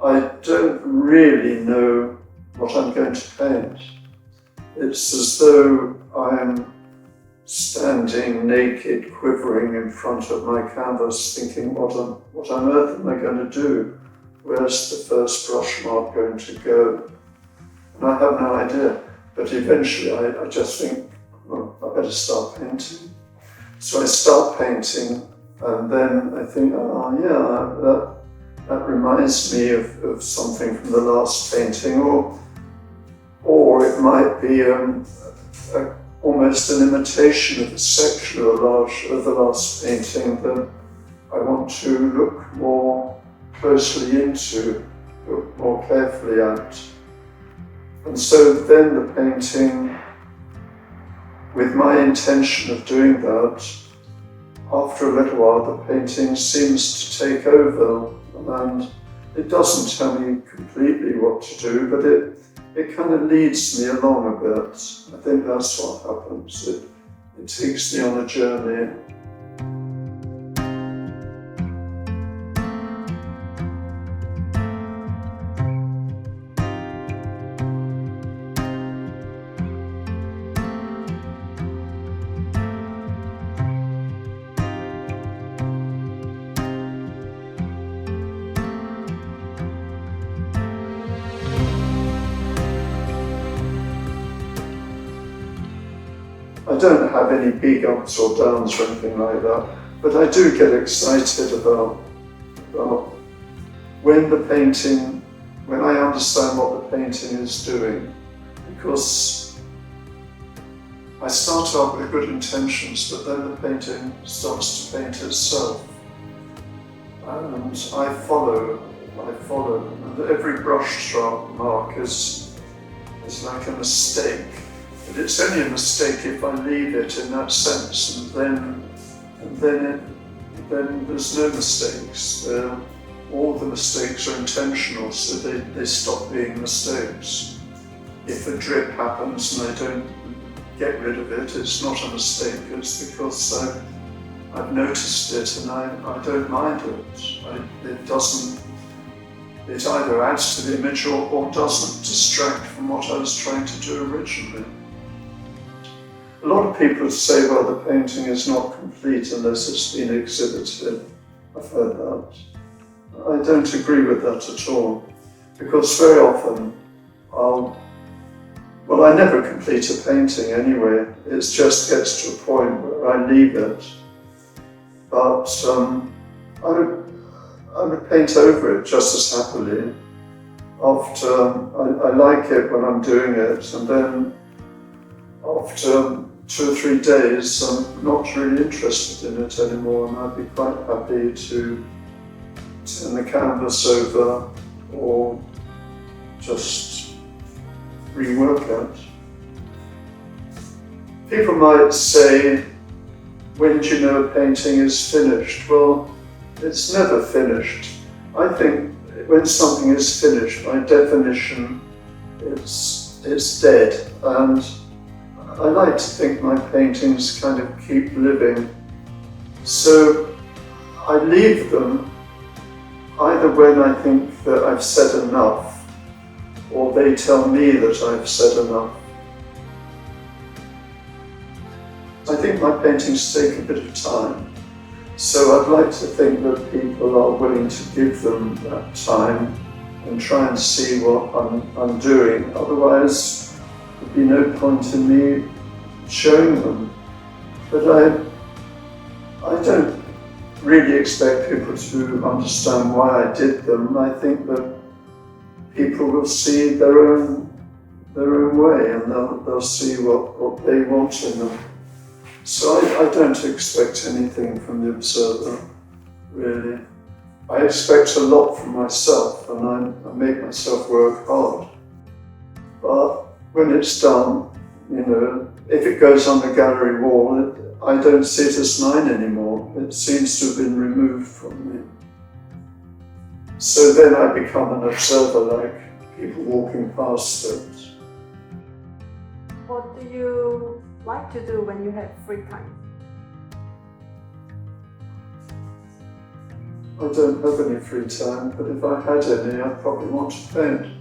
I don't really know what I'm going to paint. It's as though I'm standing naked, quivering in front of my canvas, thinking, what on earth am I going to do? Where's the first brush mark going to go? And I have no idea. But eventually I just think, well, I better start painting. So I start painting, and then I think, oh yeah, that reminds me of something from the last painting, or it might be almost an imitation of a section of the last painting that I want to look more closely into, look more carefully at. And so then the painting, with my intention of doing that, after a little while the painting seems to take over, and it doesn't tell me completely what to do, but it kind of leads me along a bit. I think that's what happens. It takes me on a journey. I don't have any big ups or downs or anything like that, but I do get excited about when I understand what the painting is doing, because I start out with good intentions, but then the painting starts to paint itself, and I follow, and every brush stroke mark is like a mistake. But it's only a mistake if I leave it in that sense, and then there's no mistakes. All the mistakes are intentional, so they stop being mistakes. If a drip happens and I don't get rid of it, it's not a mistake. It's because I've noticed it and I don't mind it. It either adds to the image or doesn't distract from what I was trying to do originally. A lot of people say, well, the painting is not complete unless it's been exhibited. I've heard that. I don't agree with that at all, because very often I never complete a painting anyway. It just gets to a point where I leave it. But I would paint over it just as happily. I like it when I'm doing it, and then after 2 or 3 days, I'm not really interested in it anymore, and I'd be quite happy to turn the canvas over or just rework it. People might say, when do you know a painting is finished? Well, it's never finished. I think when something is finished, by definition, it's dead. And I like to think my paintings kind of keep living. So I leave them either when I think that I've said enough, or they tell me that I've said enough. I think my paintings take a bit of time. So I'd like to think that people are willing to give them that time and try and see what I'm doing. Otherwise, there'd be no point in me showing them. But I don't really expect people to understand why I did them. I think that people will see their own way, and they'll see what they want in them. So I don't expect anything from the observer, really. I expect a lot from myself, and I make myself work hard. But when it's done, if it goes on the gallery wall, I don't see it as mine anymore. It seems to have been removed from me. So then I become an observer, like people walking past it. What do you like to do when you have free time? I don't have any free time, but if I had any, I'd probably want to paint.